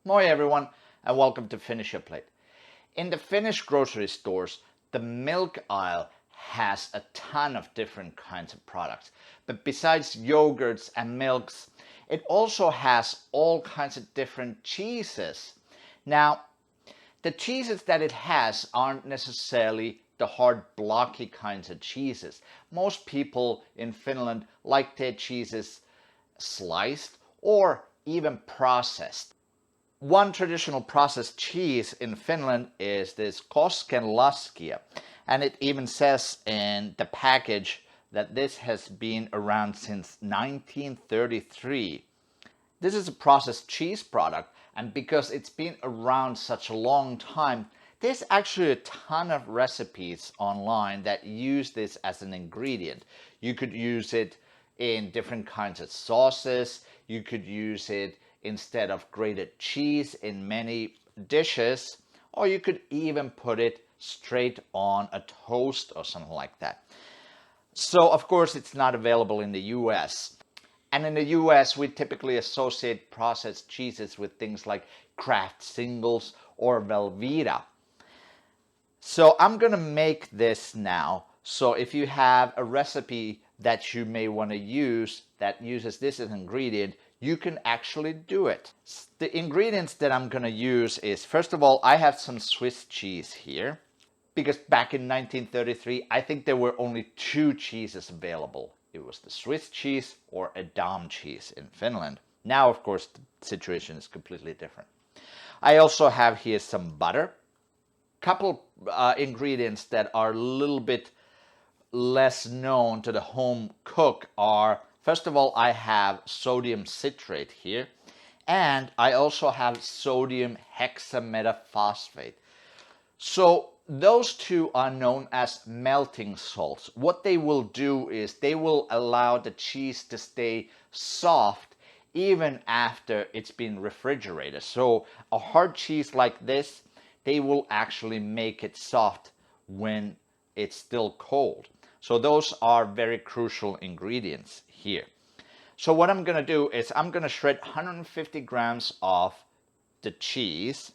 Moi everyone, and welcome to Finish Your Plate. In the Finnish grocery stores, the milk aisle has a ton of different kinds of products. But besides yogurts and milks, it also has all kinds of different cheeses. Now, the cheeses that it has aren't necessarily the hard blocky kinds of cheeses. Most people in Finland like their cheeses sliced or even processed. One traditional processed cheese in Finland is this Koskenlaskija, and it even says in the package that this has been around since 1933. This is a processed cheese product, and because it's been around such a long time, there's actually a ton of recipes online that use this as an ingredient. You could use it in different kinds of sauces. You could use it instead of grated cheese in many dishes, or you could even put it straight on a toast or something like that. So of course it's not available in the US. And in the US we typically associate processed cheeses with things like Kraft Singles or Velveeta. So I'm gonna make this now. So if you have a recipe that you may want to use that uses this as an ingredient, you can actually do it. The ingredients that I'm going to use is, first of all, I have some Swiss cheese here. Because back in 1933, I think there were only two cheeses available. It was the Swiss cheese or Edam cheese in Finland. Now, of course, the situation is completely different. I also have here some butter. Couple ingredients that are a little bit less known to the home cook are, first of all, I have sodium citrate here, and I also have sodium hexametaphosphate. So those two are known as melting salts. What they will do is they will allow the cheese to stay soft even after it's been refrigerated. So a hard cheese like this, they will actually make it soft when it's still cold. So those are very crucial ingredients here. So what I'm going to do is I'm going to shred 150 grams of the cheese.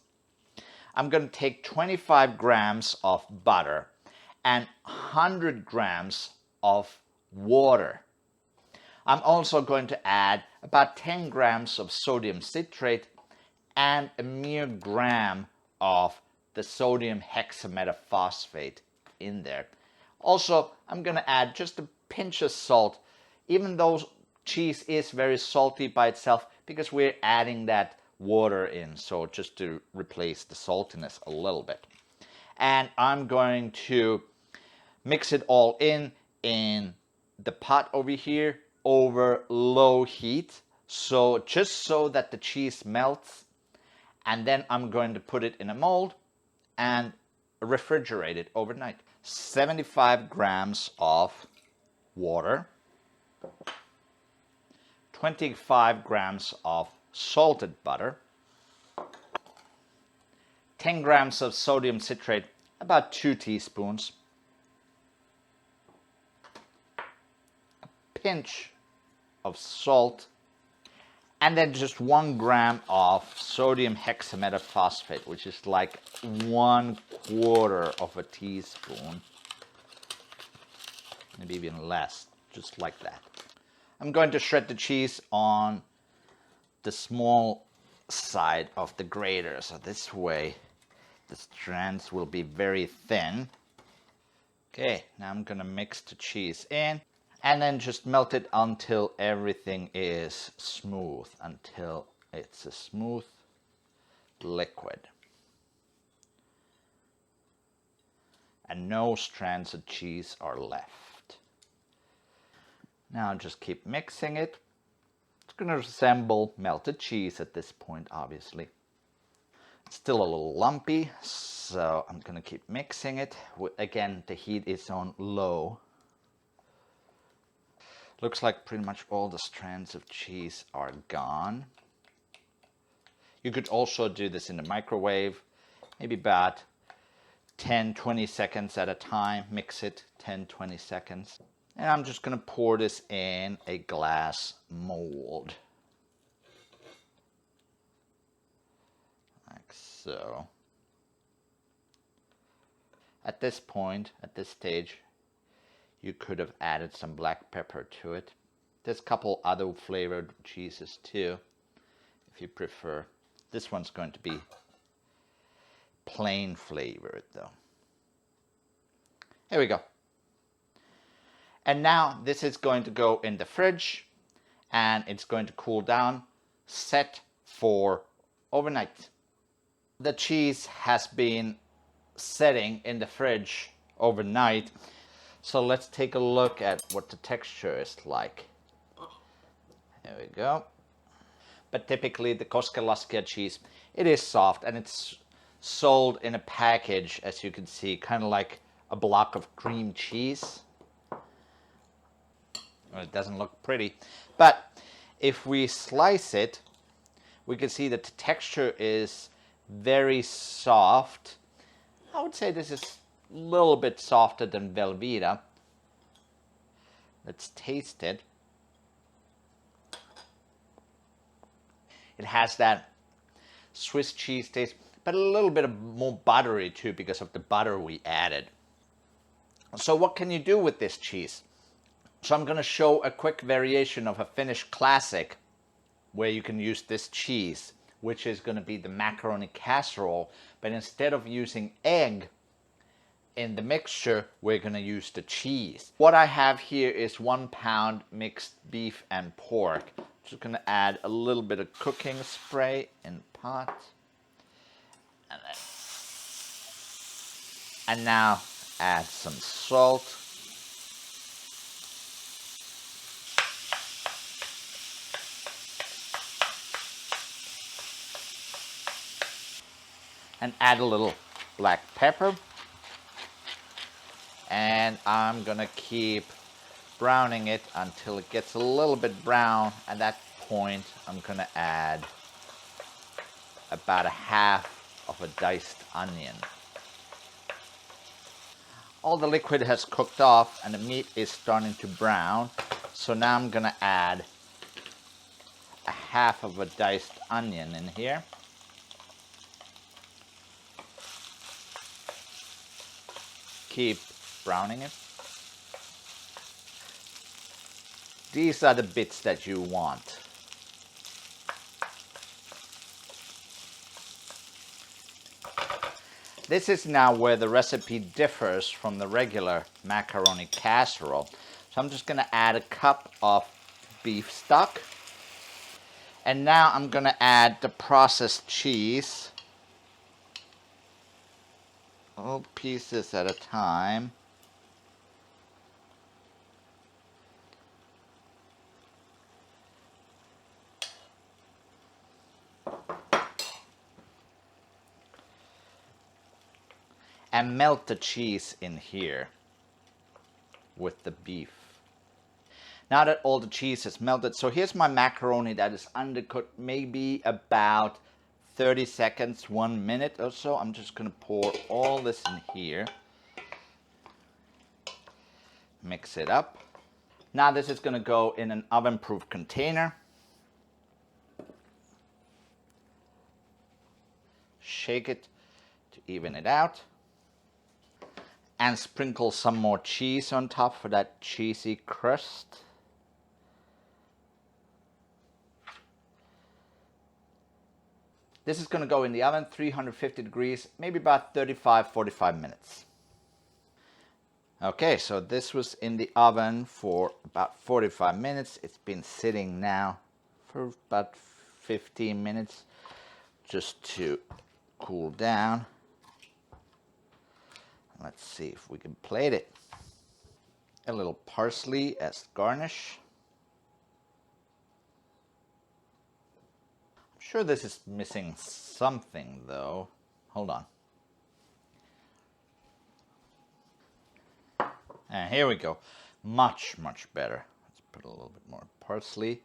I'm going to take 25 grams of butter and 100 grams of water. I'm also going to add about 10 grams of sodium citrate and a mere gram of the sodium hexametaphosphate in there. Also, I'm going to add just a pinch of salt, even though cheese is very salty by itself, because we're adding that water in, so just to replace the saltiness a little bit. And I'm going to mix it all in the pot over here over low heat, so just so that the cheese melts. And then I'm going to put it in a mold and refrigerate it overnight. 75 grams of water, 25 grams of salted butter, 10 grams of sodium citrate, about 2 teaspoons, a pinch of salt, and then just 1 gram of sodium hexametaphosphate, which is like 1/4 of a teaspoon. Maybe even less, just like that. I'm going to shred the cheese on the small side of the grater, so this way the strands will be very thin. Okay, now I'm gonna mix the cheese in and then just melt it until everything is smooth, until it's a smooth liquid. And no strands of cheese are left. Now just keep mixing it. It's going to resemble melted cheese at this point, obviously. It's still a little lumpy, so I'm going to keep mixing it. Again, the heat is on low. Looks like pretty much all the strands of cheese are gone. You could also do this in the microwave, maybe about 10-20 seconds at a time. Mix it 10-20 seconds. And I'm just going to pour this in a glass mold. so. At this point, at this stage, you could have added some black pepper to it. There's a couple other flavored cheeses too, if you prefer. This one's going to be plain flavored though. Here we go. And now this is going to go in the fridge and it's going to cool down, set for overnight. The cheese has been setting in the fridge overnight. So let's take a look at what the texture is like. There we go. But typically the Koskenlaskija cheese, it is soft and it's sold in a package, as you can see, kind of like a block of cream cheese. Well, it doesn't look pretty, but if we slice it, we can see that the texture is very soft. I would say this is a little bit softer than Velveeta. Let's taste it. It has that Swiss cheese taste, but a little bit more buttery too because of the butter we added. So what can you do with this cheese? So I'm going to show a quick variation of a Finnish classic where you can use this cheese, which is going to be the macaroni casserole. But instead of using egg in the mixture, we're going to use the cheese. What I have here is 1 pound mixed beef and pork. Just going to add a little bit of cooking spray in the pot. And now add some salt. And add a little black pepper. And I'm gonna keep browning it until it gets a little bit brown. At that point, I'm gonna add about 1/2 of a diced onion. All the liquid has cooked off and the meat is starting to brown. So now I'm gonna add 1/2 of a diced onion in here. Keep browning it. These are the bits that you want. This is now where the recipe differs from the regular macaroni casserole. So I'm just going to add a cup of beef stock. And now I'm going to add the processed cheese. Little pieces at a time. And melt the cheese in here with the beef. Now that all the cheese is melted, so here's my macaroni that is undercooked maybe about 30 seconds, 1 minute or so. I'm just going to pour all this in here. Mix it up. Now this is going to go in an oven-proof container. Shake it to even it out. And sprinkle some more cheese on top for that cheesy crust. This is going to go in the oven, 350 degrees, maybe about 35-45 minutes. Okay, so this was in the oven for about 45 minutes. It's been sitting now for about 15 minutes just to cool down. Let's see if we can plate it. A little parsley as garnish. I'm sure this is missing something though. Hold on. And here we go. Much, much better. Let's put a little bit more parsley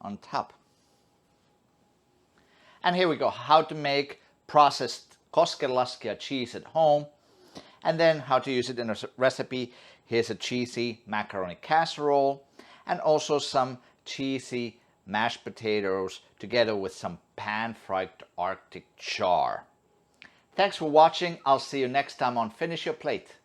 on top. And here we go. How to make processed Koskenlaskija cheese at home. And then how to use it in a recipe. Here's a cheesy macaroni casserole and also some cheesy mashed potatoes together with some pan-fried Arctic char. Thanks for watching. I'll see you next time on Finish Your Plate.